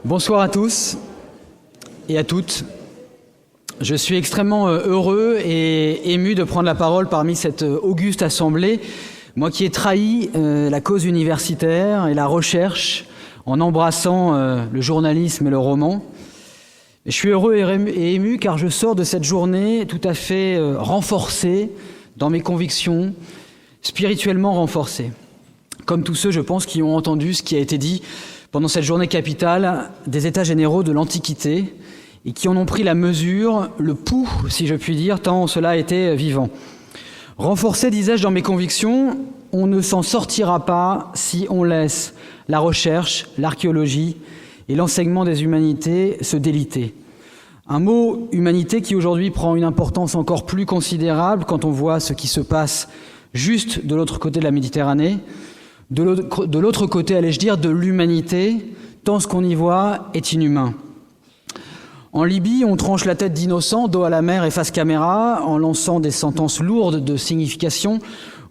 Bonsoir à tous et à toutes. Je suis extrêmement heureux et ému de prendre la parole parmi cette auguste assemblée, moi qui ai trahi la cause universitaire et la recherche en embrassant le journalisme et le roman. Je suis heureux et ému car je sors de cette journée tout à fait renforcé dans mes convictions, spirituellement renforcé. Comme tous ceux, je pense, qui ont entendu ce qui a été dit pendant cette journée capitale des États généraux de l'Antiquité et qui en ont pris la mesure, le pouls, si je puis dire, tant cela a été vivant. Renforcé, disais-je, dans mes convictions, on ne s'en sortira pas si on laisse la recherche, l'archéologie et l'enseignement des humanités se déliter. Un mot « humanité » qui aujourd'hui prend une importance encore plus considérable quand on voit ce qui se passe juste de l'autre côté de la Méditerranée, de l'autre côté, allais-je dire, de l'humanité, tant ce qu'on y voit est inhumain. En Libye, on tranche la tête d'innocents, dos à la mer et face caméra, en lançant des sentences lourdes de signification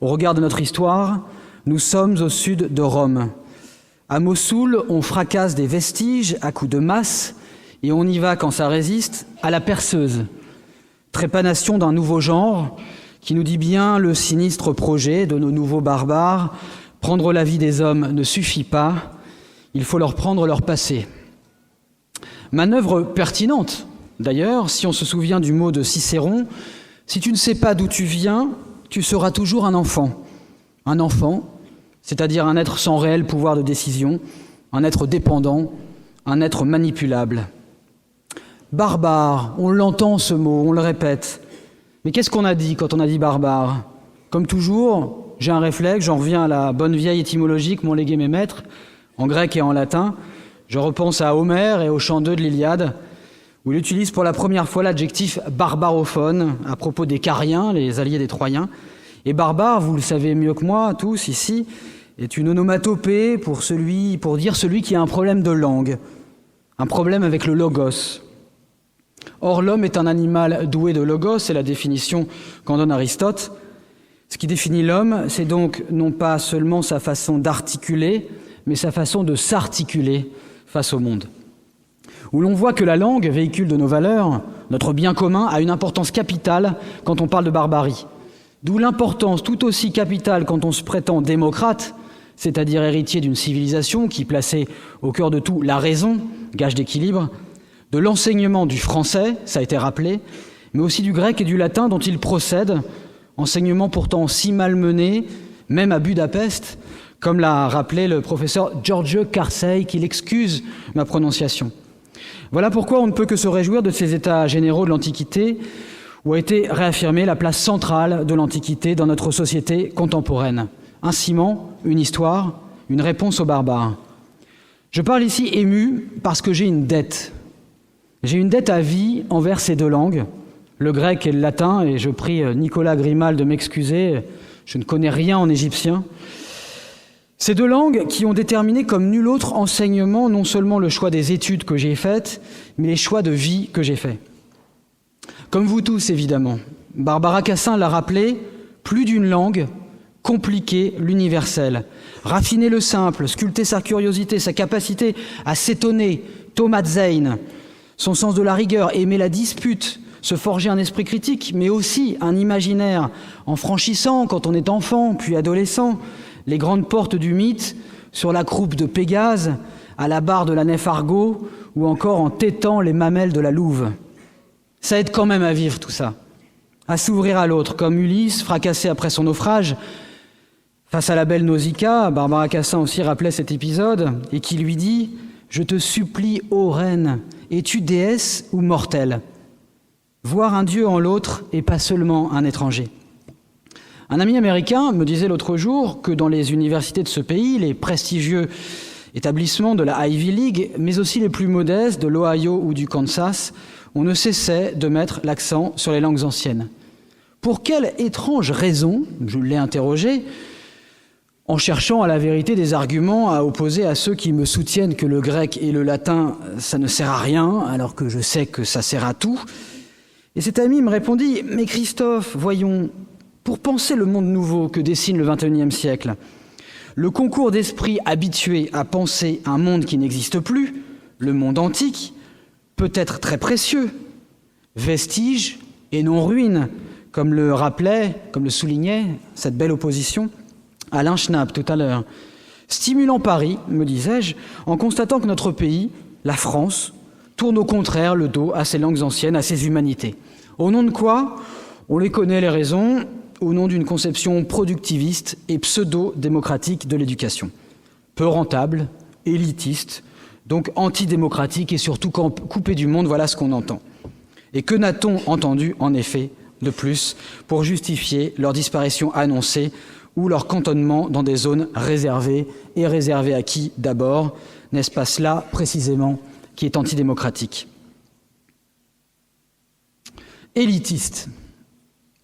au regard de notre histoire. Nous sommes au sud de Rome. À Mossoul, on fracasse des vestiges à coups de masse et on y va, quand ça résiste, à la perceuse. Trépanation d'un nouveau genre qui nous dit bien le sinistre projet de nos nouveaux barbares. Prendre la vie des hommes ne suffit pas, il faut leur prendre leur passé. Manœuvre pertinente, d'ailleurs, si on se souvient du mot de Cicéron, si tu ne sais pas d'où tu viens, tu seras toujours un enfant. Un enfant, c'est-à-dire un être sans réel pouvoir de décision, un être dépendant, un être manipulable. Barbare, on l'entend ce mot, on le répète. Mais qu'est-ce qu'on a dit quand on a dit barbare? Comme toujours, j'ai un réflexe, j'en reviens à la bonne vieille étymologie que m'ont légué mes maîtres, en grec et en latin. Je repense à Homère et au chant 2 de l'Iliade, où il utilise pour la première fois l'adjectif barbarophone à propos des Cariens, les alliés des Troyens. Et barbare, vous le savez mieux que moi, tous ici, est une onomatopée pour dire celui qui a un problème de langue, un problème avec le logos. Or, l'homme est un animal doué de logos, c'est la définition qu'en donne Aristote. Ce qui définit l'homme, c'est donc non pas seulement sa façon d'articuler, mais sa façon de s'articuler face au monde. Où l'on voit que la langue, véhicule de nos valeurs, notre bien commun, a une importance capitale quand on parle de barbarie. D'où l'importance tout aussi capitale quand on se prétend démocrate, c'est-à-dire héritier d'une civilisation qui plaçait au cœur de tout la raison, gage d'équilibre, de l'enseignement du français, ça a été rappelé, mais aussi du grec et du latin dont il procède, enseignement pourtant si malmené, même à Budapest, comme l'a rappelé le professeur Giorgio Carsey, qu'il excuse ma prononciation. Voilà pourquoi on ne peut que se réjouir de ces états généraux de l'Antiquité, où a été réaffirmée la place centrale de l'Antiquité dans notre société contemporaine. Un ciment, une histoire, une réponse aux barbares. Je parle ici ému parce que j'ai une dette. J'ai une dette à vie envers ces deux langues, le grec et le latin, et je prie Nicolas Grimal de m'excuser, je ne connais rien en égyptien. Ces deux langues qui ont déterminé comme nul autre enseignement non seulement le choix des études que j'ai faites, mais les choix de vie que j'ai faits. Comme vous tous, évidemment, Barbara Cassin l'a rappelé, plus d'une langue, compliquer l'universel, raffiner le simple, sculpter sa curiosité, sa capacité à s'étonner, Thomas Zane, son sens de la rigueur, aimer la dispute, se forger un esprit critique, mais aussi un imaginaire en franchissant, quand on est enfant, puis adolescent, les grandes portes du mythe, sur la croupe de Pégase, à la barre de la nef Argo, ou encore en tétant les mamelles de la Louve. Ça aide quand même à vivre tout ça, à s'ouvrir à l'autre, comme Ulysse, fracassé après son naufrage, face à la belle Nausicaa, Barbara Cassin aussi rappelait cet épisode, et qui lui dit « Je te supplie, ô reine, es-tu déesse ou mortelle ?» Voir un Dieu en l'autre et pas seulement un étranger. Un ami américain me disait l'autre jour que dans les universités de ce pays, les prestigieux établissements de la Ivy League, mais aussi les plus modestes de l'Ohio ou du Kansas, on ne cessait de mettre l'accent sur les langues anciennes. Pour quelle étrange raison, je l'ai interrogé, en cherchant à la vérité des arguments à opposer à ceux qui me soutiennent que le grec et le latin, ça ne sert à rien, alors que je sais que ça sert à tout. Et cet ami me répondit « Mais Christophe, voyons, pour penser le monde nouveau que dessine le XXIe siècle, le concours d'esprits habitués à penser un monde qui n'existe plus, le monde antique, peut être très précieux, vestige et non ruine, comme le rappelait, comme le soulignait cette belle opposition Alain Schnapp tout à l'heure. Stimulant Paris, me disais-je, en constatant que notre pays, la France, tourne au contraire le dos à ses langues anciennes, à ses humanités. Au nom de quoi? On les connaît les raisons, au nom d'une conception productiviste et pseudo-démocratique de l'éducation. Peu rentable, élitiste, donc antidémocratique et surtout coupé du monde, voilà ce qu'on entend. Et que n'a-t-on entendu, en effet, de plus pour justifier leur disparition annoncée ou leur cantonnement dans des zones réservées, et réservées à qui d'abord? N'est-ce pas cela, précisément, qui est antidémocratique? Élitiste.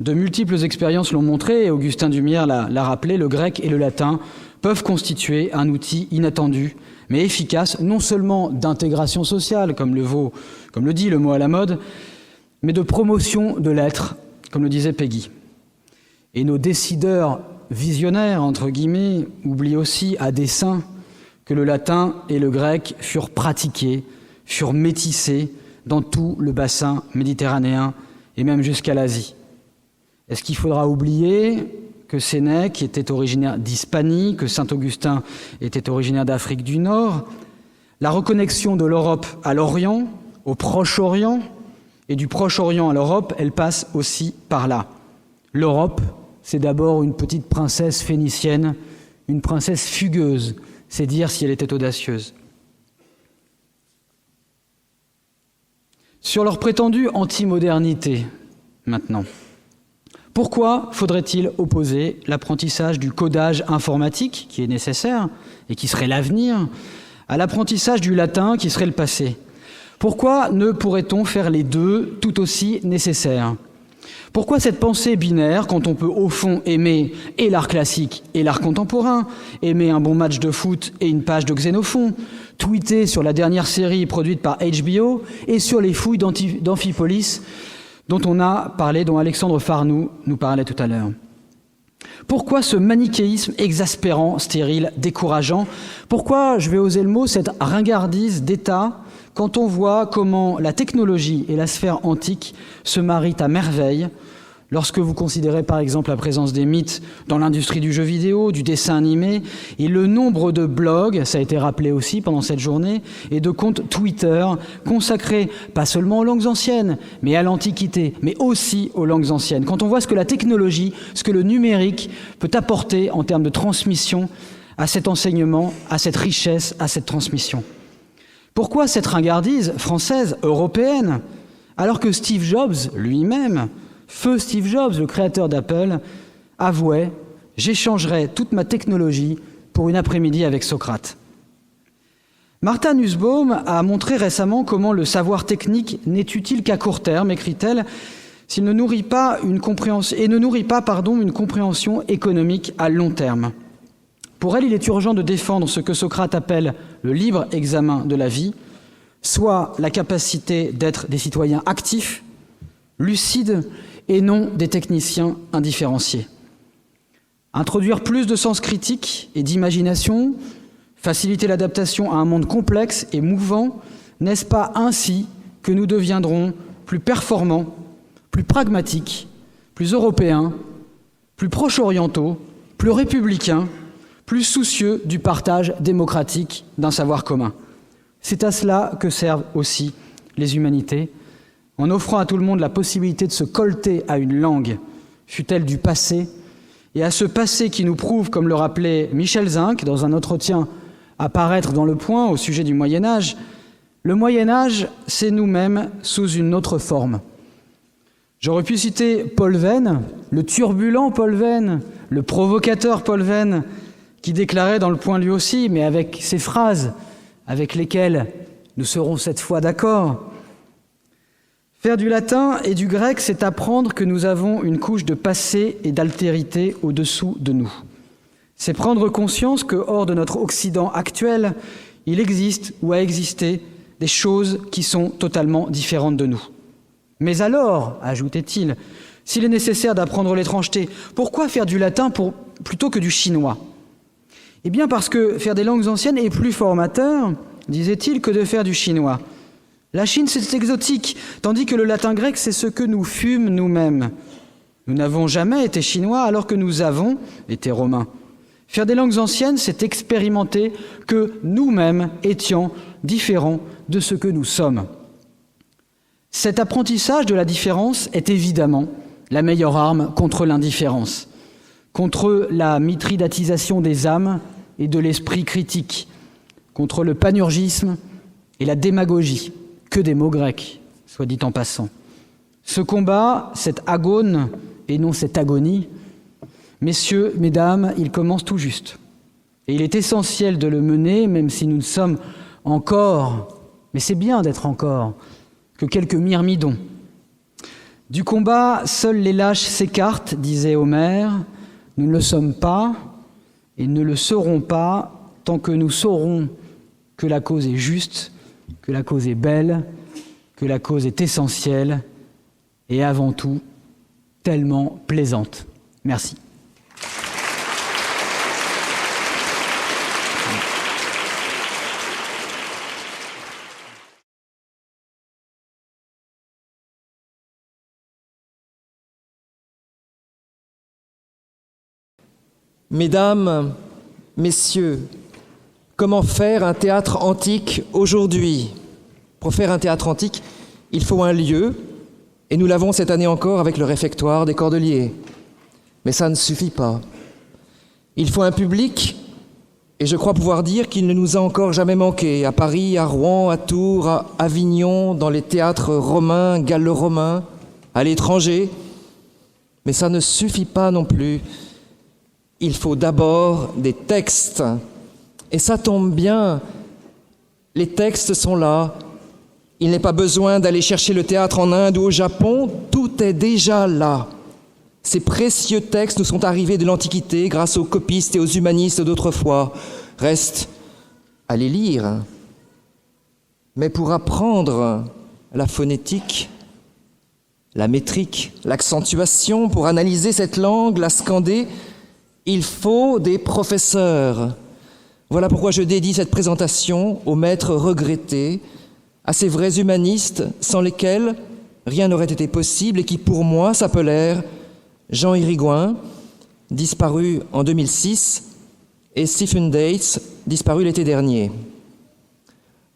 De multiples expériences l'ont montré, et Augustin Dumière l'a rappelé, le grec et le latin peuvent constituer un outil inattendu, mais efficace, non seulement d'intégration sociale, comme le dit le mot à la mode, mais de promotion de l'être, comme le disait Peggy. Et nos décideurs visionnaires, entre guillemets, oublient aussi à dessein que le latin et le grec furent pratiqués, furent métissés dans tout le bassin méditerranéen et même jusqu'à l'Asie. Est-ce qu'il faudra oublier que Sénèque était originaire d'Hispanie, que Saint-Augustin était originaire d'Afrique du Nord? La reconnexion de l'Europe à l'Orient, au Proche-Orient, et du Proche-Orient à l'Europe, elle passe aussi par là. L'Europe, c'est d'abord une petite princesse phénicienne, une princesse fugueuse, c'est dire si elle était audacieuse. Sur leur prétendue anti-modernité, maintenant. Pourquoi faudrait-il opposer l'apprentissage du codage informatique, qui est nécessaire et qui serait l'avenir, à l'apprentissage du latin, qui serait le passé? Pourquoi ne pourrait-on faire les deux tout aussi nécessaires? Pourquoi cette pensée binaire quand on peut au fond aimer et l'art classique et l'art contemporain, aimer un bon match de foot et une page de Xénophon, tweeter sur la dernière série produite par HBO et sur les fouilles d'Amphipolis dont on a parlé, dont Alexandre Farnoux nous parlait tout à l'heure? Pourquoi ce manichéisme exaspérant, stérile, décourageant? Pourquoi, je vais oser le mot, cette ringardise d'État quand on voit comment la technologie et la sphère antique se marient à merveille, lorsque vous considérez par exemple la présence des mythes dans l'industrie du jeu vidéo, du dessin animé, et le nombre de blogs, ça a été rappelé aussi pendant cette journée, et de comptes Twitter consacrés pas seulement aux langues anciennes, mais à l'Antiquité, mais aussi aux langues anciennes. Quand on voit ce que la technologie, ce que le numérique peut apporter en termes de transmission à cet enseignement, à cette richesse, à cette transmission. Pourquoi cette ringardise française, européenne, alors que Steve Jobs lui-même, feu Steve Jobs, le créateur d'Apple, avouait « J'échangerai toute ma technologie pour une après-midi avec Socrate ». Martha Nussbaum a montré récemment comment le savoir technique n'est utile qu'à court terme, écrit-elle, s'il ne nourrit pas une compréhension économique à long terme. Pour elle, il est urgent de défendre ce que Socrate appelle le libre examen de la vie, soit la capacité d'être des citoyens actifs, lucides et non des techniciens indifférenciés. Introduire plus de sens critique et d'imagination, faciliter l'adaptation à un monde complexe et mouvant, n'est-ce pas ainsi que nous deviendrons plus performants, plus pragmatiques, plus européens, plus proche-orientaux, plus républicains, plus soucieux du partage démocratique d'un savoir commun? C'est à cela que servent aussi les humanités, en offrant à tout le monde la possibilité de se colter à une langue, fût-elle du passé, et à ce passé qui nous prouve, comme le rappelait Michel Zinc dans un entretien à paraître dans Le Point au sujet du Moyen-Âge, le Moyen-Âge, c'est nous-mêmes sous une autre forme. J'aurais pu citer Paul Venn, le turbulent Paul Venn, le provocateur Paul Venn, qui déclarait dans Le Point lui aussi, mais avec ces phrases avec lesquelles nous serons cette fois d'accord. Faire du latin et du grec, c'est apprendre que nous avons une couche de passé et d'altérité au-dessous de nous. C'est prendre conscience que, hors de notre Occident actuel, il existe ou a existé des choses qui sont totalement différentes de nous. Mais alors, ajoutait-il, s'il est nécessaire d'apprendre l'étrangeté, pourquoi faire du latin plutôt que du chinois? Eh bien parce que faire des langues anciennes est plus formateur, disait-il, que de faire du chinois. La Chine, c'est exotique, tandis que le latin grec, c'est ce que nous fûmes nous-mêmes. Nous n'avons jamais été chinois alors que nous avons été romains. Faire des langues anciennes, c'est expérimenter que nous-mêmes étions différents de ce que nous sommes. Cet apprentissage de la différence est évidemment la meilleure arme contre l'indifférence, contre la mithridatisation des âmes et de l'esprit critique, contre le panurgisme et la démagogie, que des mots grecs, soit dit en passant. Ce combat, cette agone et non cette agonie, messieurs, mesdames, il commence tout juste. Et il est essentiel de le mener, même si nous ne sommes encore, mais c'est bien d'être encore, que quelques myrmidons. Du combat, seuls les lâches s'écartent, disait Homère. Nous ne le sommes pas et ne le serons pas tant que nous saurons que la cause est juste, que la cause est belle, que la cause est essentielle et avant tout tellement plaisante. Merci. Mesdames, messieurs, comment faire un théâtre antique aujourd'hui ? Pour faire un théâtre antique, il faut un lieu, et nous l'avons cette année encore avec le réfectoire des Cordeliers. Mais ça ne suffit pas. Il faut un public, et je crois pouvoir dire qu'il ne nous a encore jamais manqué, à Paris, à Rouen, à Tours, à Avignon, dans les théâtres romains, gallo-romains, à l'étranger. Mais ça ne suffit pas non plus. Il faut d'abord des textes. Et ça tombe bien, les textes sont là. Il n'est pas besoin d'aller chercher le théâtre en Inde ou au Japon, tout est déjà là. Ces précieux textes nous sont arrivés de l'Antiquité grâce aux copistes et aux humanistes d'autrefois. Reste à les lire. Mais pour apprendre la phonétique, la métrique, l'accentuation, pour analyser cette langue, la scander, il faut des professeurs. Voilà pourquoi je dédie cette présentation aux maîtres regrettés, à ces vrais humanistes sans lesquels rien n'aurait été possible et qui, pour moi, s'appelèrent Jean Hirigoyen, disparu en 2006, et Stephen Dates, disparu l'été dernier.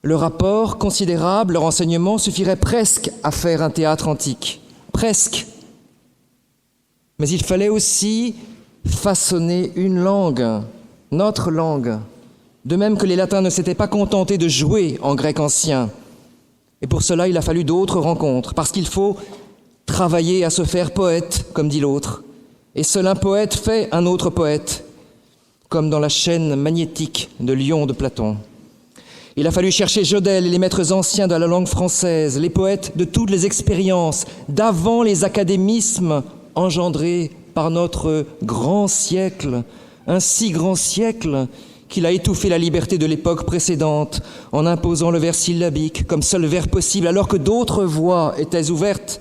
Leur apport considérable, leur enseignement suffirait presque à faire un théâtre antique. Presque. Mais il fallait aussi façonner une langue, notre langue, de même que les latins ne s'étaient pas contentés de jouer en grec ancien. Et pour cela, il a fallu d'autres rencontres, parce qu'il faut travailler à se faire poète, comme dit l'autre. Et seul un poète fait un autre poète, comme dans la chaîne magnétique de Lion de Platon. Il a fallu chercher Jodelle et les maîtres anciens de la langue française, les poètes de toutes les expériences, d'avant les académismes engendrés par notre grand siècle, un si grand siècle qu'il a étouffé la liberté de l'époque précédente en imposant le vers syllabique comme seul vers possible, alors que d'autres voies étaient ouvertes.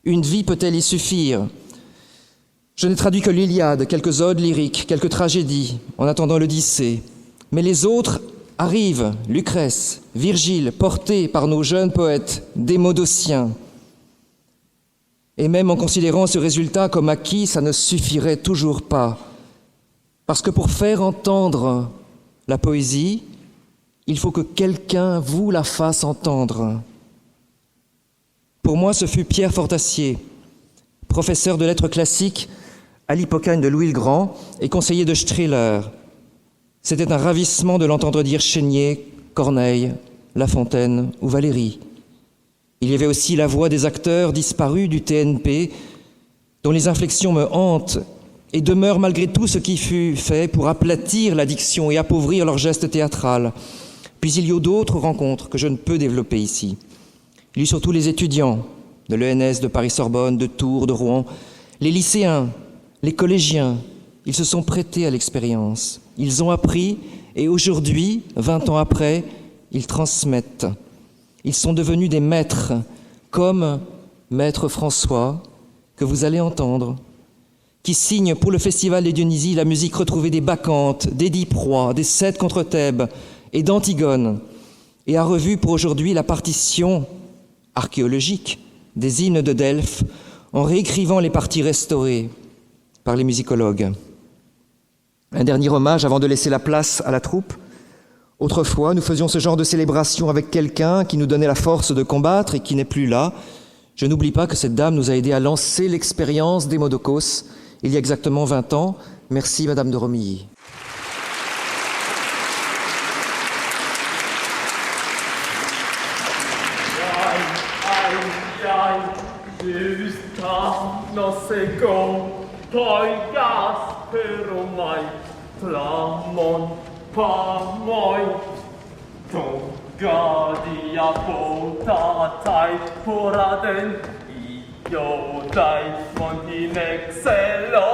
Une vie peut-elle y suffire ? Je n'ai traduit que l'Iliade, quelques odes lyriques, quelques tragédies, en attendant l'Odyssée. Mais les autres arrivent, Lucrèce, Virgile, portés par nos jeunes poètes, démodociens. Et même en considérant ce résultat comme acquis, ça ne suffirait toujours pas. Parce que pour faire entendre la poésie, il faut que quelqu'un vous la fasse entendre. Pour moi, ce fut Pierre Fortassier, professeur de lettres classiques à l'Hippocane de Louis le Grand et conseiller de Strehler. C'était un ravissement de l'entendre dire Chénier, Corneille, La Fontaine ou Valéry. Il y avait aussi la voix des acteurs disparus du TNP, dont les inflexions me hantent et demeurent malgré tout ce qui fut fait pour aplatir la diction et appauvrir leur geste théâtral. Puis il y eut d'autres rencontres que je ne peux développer ici. Il y eut surtout les étudiants de l'ENS, de Paris-Sorbonne, de Tours, de Rouen, les lycéens, les collégiens. Ils se sont prêtés à l'expérience. Ils ont appris et aujourd'hui, 20 ans après, ils transmettent. Ils sont devenus des maîtres, comme Maître François, que vous allez entendre, qui signe pour le Festival des Dionysies la musique retrouvée des Bacchantes, d'Édipe Roi, des Sept contre Thèbes et d'Antigone, et a revu pour aujourd'hui la partition archéologique des hymnes de Delphes en réécrivant les parties restaurées par les musicologues. Un dernier hommage avant de laisser la place à la troupe. Autrefois, nous faisions ce genre de célébration avec quelqu'un qui nous donnait la force de combattre et qui n'est plus là. Je n'oublie pas que cette dame nous a aidés à lancer l'expérience des Modocos il y a exactement 20 ans. Merci, Madame de Romilly. Non se go, poi gaspero mai, flamon pa moi. Ton gadia potatai poraden, io dai mon in excello.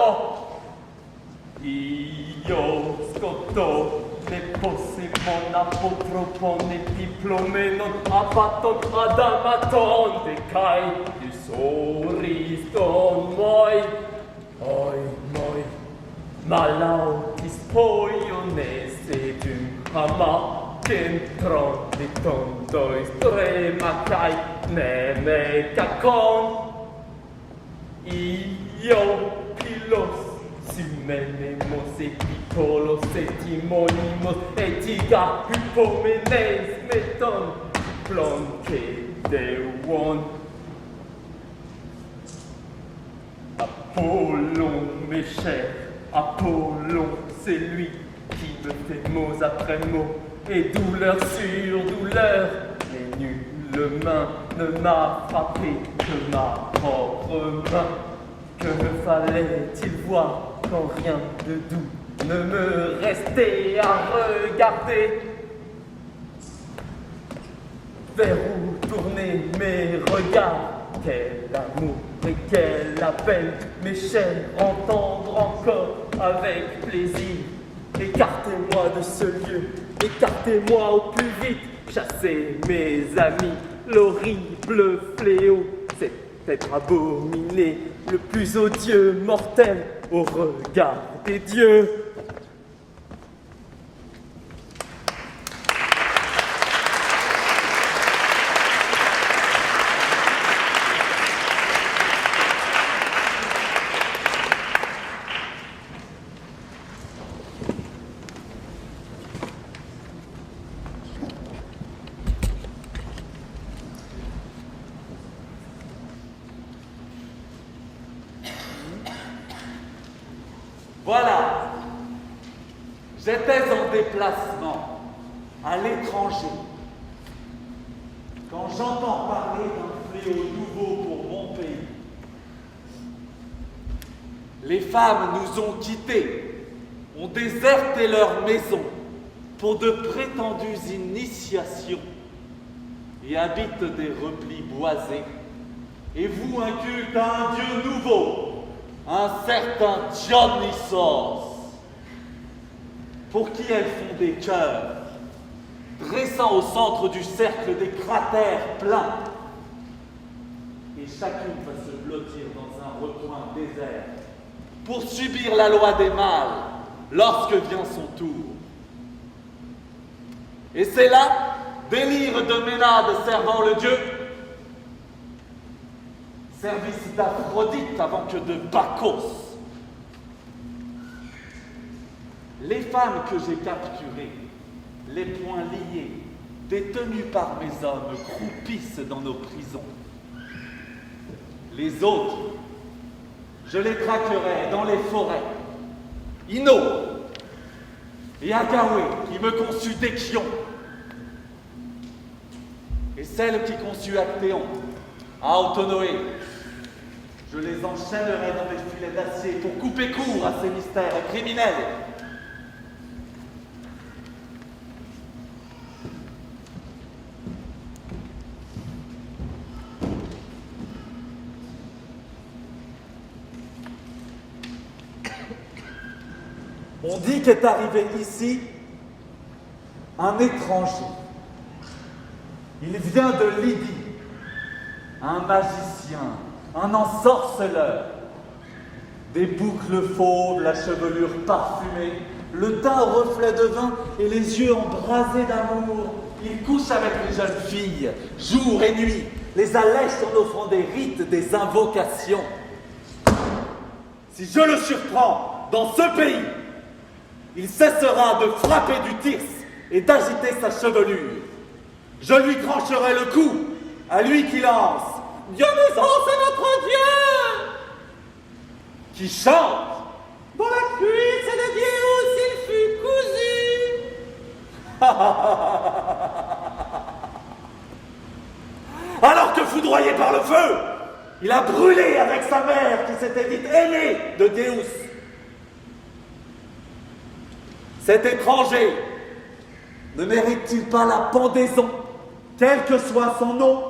Io scotto, ne possi mon apotropon, ne diplomenon abaton adamaton, decai, du soriston moi. Oi, moi, malautis poiones edum ama, kentron de tondois tremacai, ne me cacon. Io pilos, Simenemos et picolos et timonimos et tiga hypomenes meton planque de one. Apollon, mes chers, Apollon, c'est lui qui me fait mots après mots et douleur sur douleur. Mais nulle main ne m'a frappé que ma propre main. Que me fallait-il voir quand rien de doux ne me restait à regarder? Vers où tourner mes regards? Quel amour et quel appel, mes chers, entendre encore avec plaisir. Écartez-moi de ce lieu, écartez-moi au plus vite, chassez mes amis, l'horrible fléau, cet être abominé, le plus odieux mortel au regard des dieux. Voilà, j'étais en déplacement à l'étranger quand j'entends parler d'un fléau nouveau pour mon pays. Les femmes nous ont quittés, ont déserté leur maison pour de prétendues initiations et habitent des replis boisés et vouent un culte à un dieu nouveau, un certain Dionysos, pour qui elles font des chœurs, dressant au centre du cercle des cratères pleins. Et chacune va se blottir dans un recoin désert pour subir la loi des mâles lorsque vient son tour. Et c'est là, délire de Ménade servant le dieu, service d'Aphrodite avant que de Bacchos. Les femmes que j'ai capturées, les poings liés, détenues par mes hommes, croupissent dans nos prisons. Les autres, je les traquerai dans les forêts. Ino et Agawé qui me conçut d'Échion, et celle qui conçut Actéon à Autonoé. Je les enchaînerai dans des filets d'acier pour couper court à ces mystères criminels. On dit qu'est arrivé ici un étranger. Il vient de Lydie, un magicien, un ensorceleur. Des boucles fauves, la chevelure parfumée, le teint au reflet de vin et les yeux embrasés d'amour. Il couche avec les jeunes filles, jour et nuit, les allège en offrant des rites, des invocations. Si je le surprends dans ce pays, il cessera de frapper du tirse et d'agiter sa chevelure. Je lui trancherai le cou, à lui qui lance « Dionysos est notre Dieu !» qui chante « Dans la cuisse de Dieu il fut cousu !» Alors que foudroyé par le feu, il a brûlé avec sa mère qui s'était dite aînée de Déus. Cet étranger ne mérite-t-il pas la pendaison, quel que soit son nom?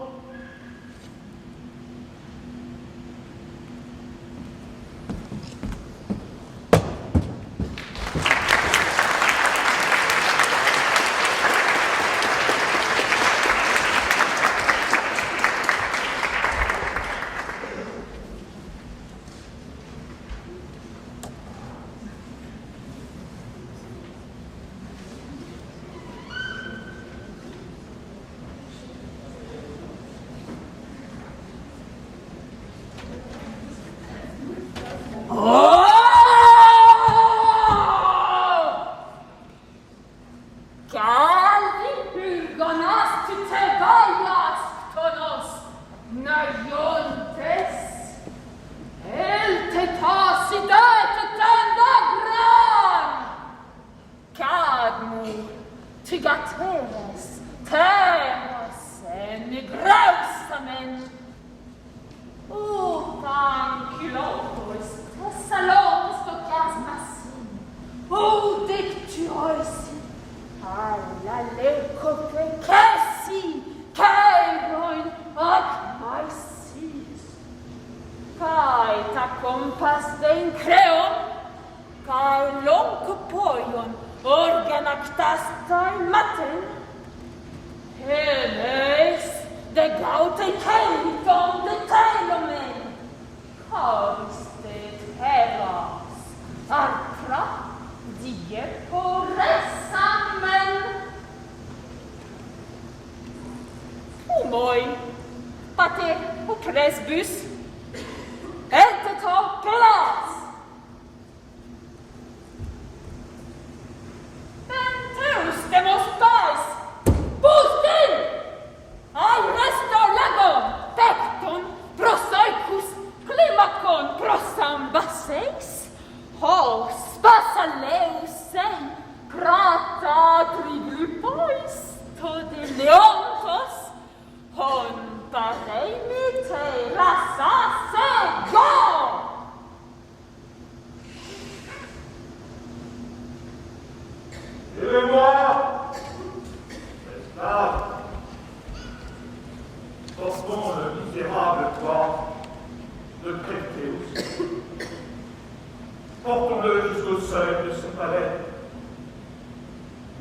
Portons-le jusqu'au seuil de ce palais.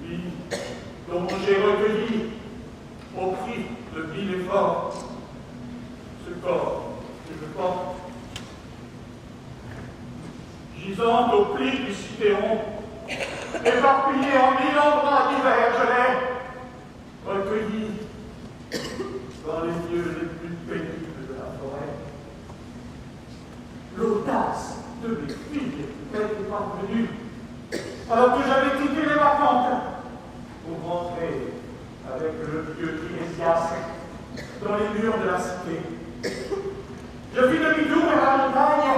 Lui, dont j'ai recueilli, au prix de mille efforts, ce corps que je porte, gisant au pli du Cithéron, éparpillé en 1000 endroits divers, je l'ai recueilli dans les lieux les plus pénibles de la forêt. L'audace de mes filles était parvenue, alors que j'avais quitté les vacances pour rentrer avec le vieux Tirésias dans les murs de la cité. Je fis demi-tour vers la montagne,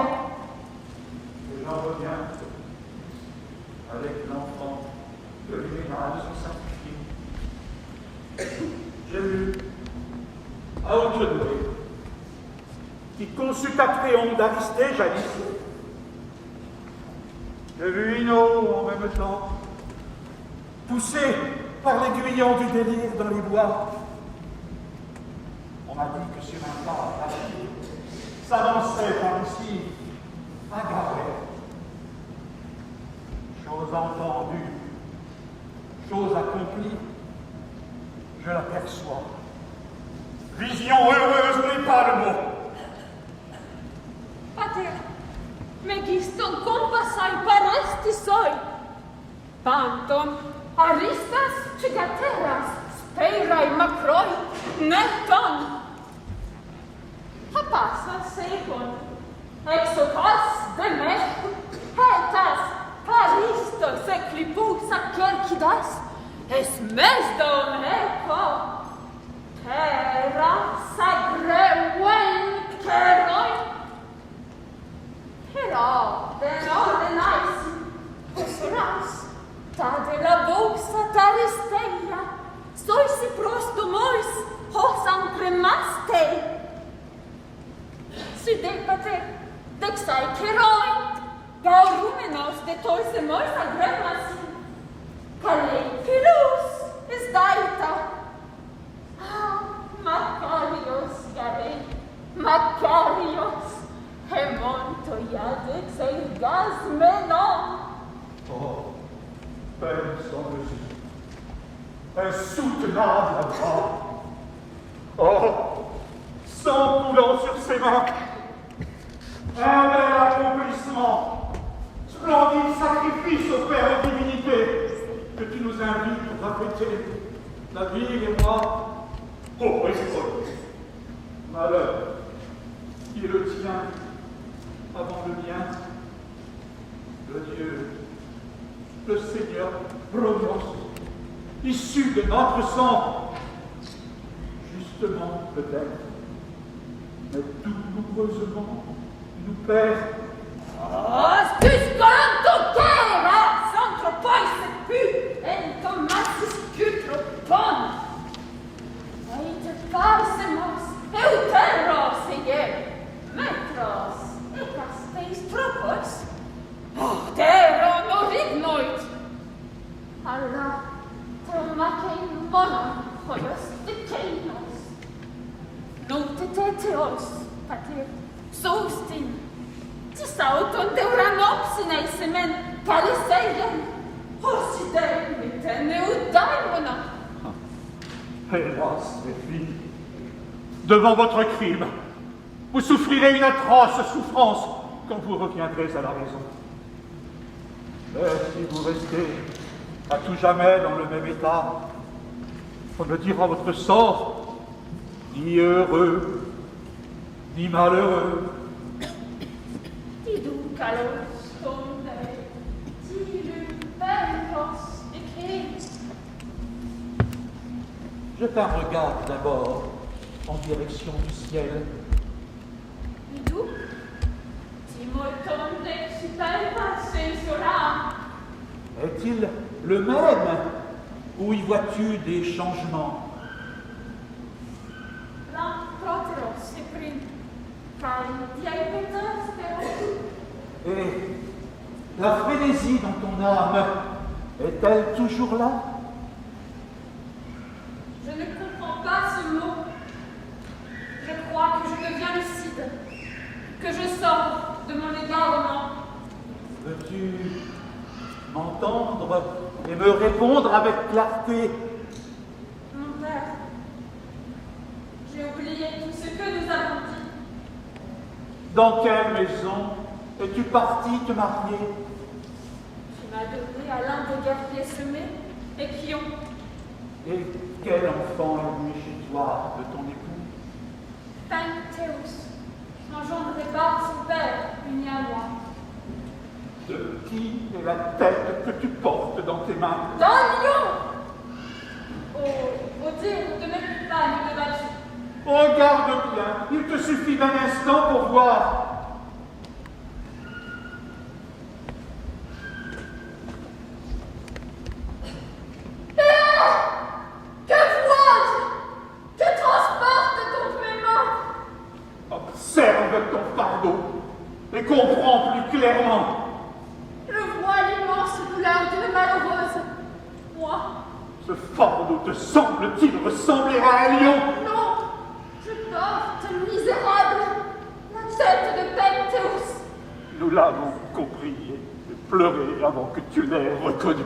et j'en reviens avec l'enfant de l'Héménade son sacrifié. J'ai vu à Autonoué, qui conçut Actéon d'Aristée jadis. J'ai vu Ino en même temps, poussé par l'aiguillon du délire dans les bois. On m'a dit que sur un pas rapide s'avançait par ici Agarès. Chose entendue, chose accomplie, je l'aperçois. Vision heureuse n'est pas le mot. Pater, megiston compasai paresti soi. Panton, aristas, cigateras, speirai macroi, neton. Apassa secon, exotas de me, hetas, paristos eclipus acercidas, es mesdom eco, terra sagreuen ceroi. Però, den ordenais, posuras, ta de la bolsa taristella, sois si prostomois, hos antremaste. Si depate, dexai ceroin, gaurumenos de toisemois agremasi, calei pilus, es daita. Ah, Macarios, garei, Macarios, hemonto iadex ergas menon. Oh, peine semble-t-il. Insoutenable à bras. Oh, sang coulant sur ses mains. Un bel accomplissement. Splendide sacrifice offert aux divinités que tu nous invites à fêter, la ville et moi. Oh, esprit, malheur, qui est le tien avant le mien, le Dieu, le Seigneur, Prognos, issu de notre sang, justement peut-être, mais douloureusement, nous perd. Stus coranto cera, santropois et pu, entomatis putropon. Eite parsemos, euteros eie, metros, ecasteis tropos. Tero norignoit. Alla, tromacein monon, hoios deceinos. Note teteos, pater, soustin, tis auton deuranopsine semen, paliseien, hosidem miten eudaimona. Hélas, mes filles, devant votre crime, vous souffrirez une atroce souffrance quand vous reviendrez à la raison. Mais si vous restez à tout jamais dans le même état, on ne dira votre sort ni heureux, ni malheureux. Tidu calos tombe, tilu perros ecce. Jette un regard d'abord en direction du ciel. Idu, timolton exciperpas sensoram. Est-il le même ou y vois-tu des changements? La proteros se prim, cae diaepetas peros. Et la frénésie dans ton âme est-elle toujours là? Je ne comprends pas ce mot. Je crois que je deviens lucide, que je sors de mon égarement. Veux-tu m'entendre et me répondre avec clarté? Mon père, j'ai oublié tout ce que nous avons dit. Dans quelle maison es-tu parti te marier? Tu m'as donné à l'un des guerriers semés et qui ont, Et quel enfant est né chez toi de ton époux? Pentheus, engendré par son père, uni à moi. De qui est la tête que tu portes dans tes mains? D'un lion! Au dire de mes compagnes débattues. Regarde bien, il te suffit d'un instant pour voir. Que vois-je? Que transporte contre mes mains? Observe ton fardeau et comprends plus clairement. Je vois l'immense douleur d'une malheureuse. Moi, Ce fardeau te semble-t-il ressembler à un lion? non, je porte, misérable, la tête de Pentheus. Nous l'avons compris et pleuré avant que tu l'aies reconnu.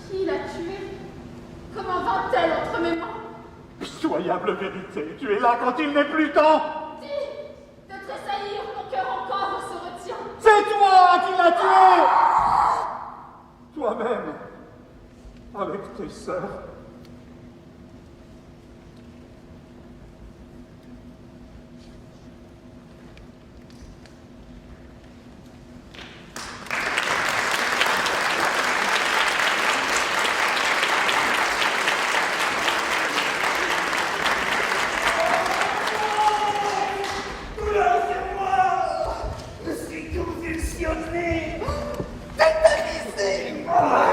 Qui l'a tué? Comment vint-elle entre mes mains? Pitoyable vérité, tu es là quand il n'est plus temps. Dis, de tressaillir, mon cœur encore se retient. m'as tué! Toi-même, avec tes sœurs.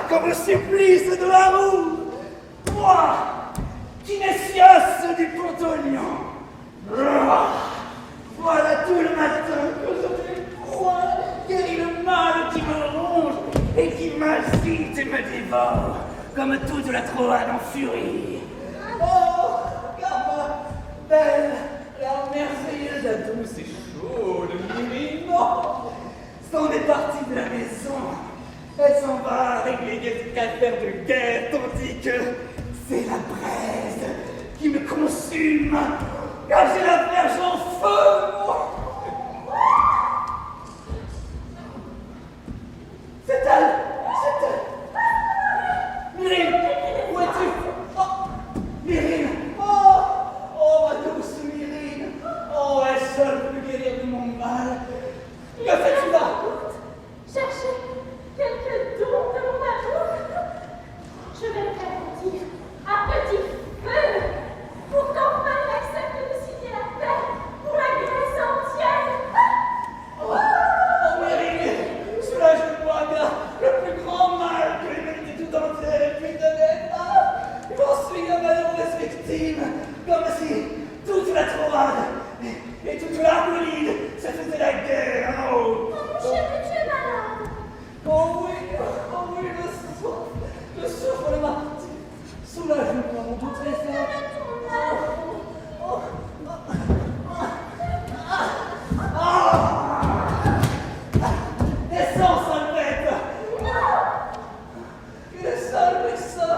Comme au supplice de la roue, toi, Kinésias du Pontonian. Voilà tout le matin que je fais froid, guéris le mal qui me ronge et qui m'agite et me dévore, comme toute la Troade en furie. Oh, Carma, belle, la merveilleuse, la douce et chaude, Myrine, s'en est partie de la maison. Elle s'en va régler des affaires de guerre, tandis que c'est la braise qui me consume, car j'ai la verge en feu. C'est elle! C'est elle! Myrine! Où es-tu? Oh! Myrine! Oh, ma douce Myrine! Oh, elle seule peut me guérir de mon mal. Que fais-tu là? Cherchez quelques dons de mon amour. Je vais le faire mentir à petit feu pour qu'enfin il accepte de signer la paix pour la Grèce entière. Oh, Myrine, soulage-moi, car le plus grand mal que l'humanité tout entière ait pu connaître. J'en suis la malheureuse victime, comme si toute la Troade et toute l'Argonide se faisaient la guerre. Oh, Mon chéri, tu es malade. oh oui, le souffre de martyr. Soulage-moi, mon doux trésor. Descends, sale bête! Que sale mais ça!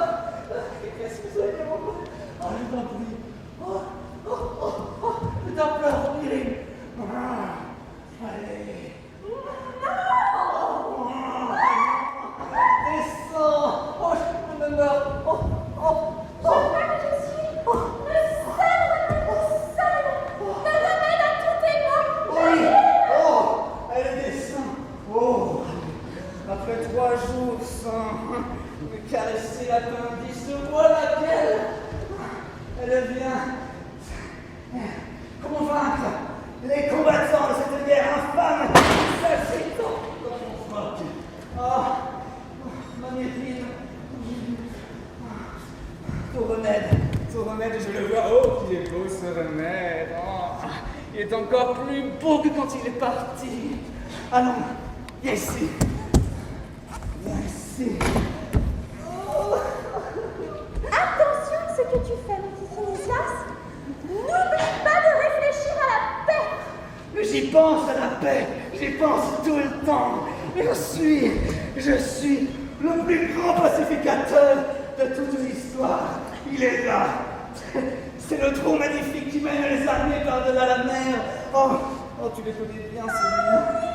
Qu'est-ce que vous avez dit, mon Dieu? Oh, je t'en prie. Je t'en pleure, Myrine. Allez. Descends! Oh, je me meurs! Je crois que je suis le remède à tous tes maux. Oui! Oh! Elle descend! Oh! Après 3 jours sans me caresser l'appendice, voilà qu'elle! Elle vient convaincre les combattants de cette guerre infâme qui s'agite dans mon froc. Ah! Ma Myrine! Ton remède, je le vois. Oh, qu'il est beau ce remède! Oh, il est encore plus beau que quand il est parti. Allons, viens ici. Viens ici. Attention à ce que tu fais, mon petit Kinésias. N'oublie pas de réfléchir à la paix. Mais j'y pense à la paix, j'y pense tout le temps. Et je suis le plus grand pacificateur de toute l'histoire. Il est là. C'est le trou magnifique qui mène les armées par-delà la mer. Oh, tu les connais bien, celui-là.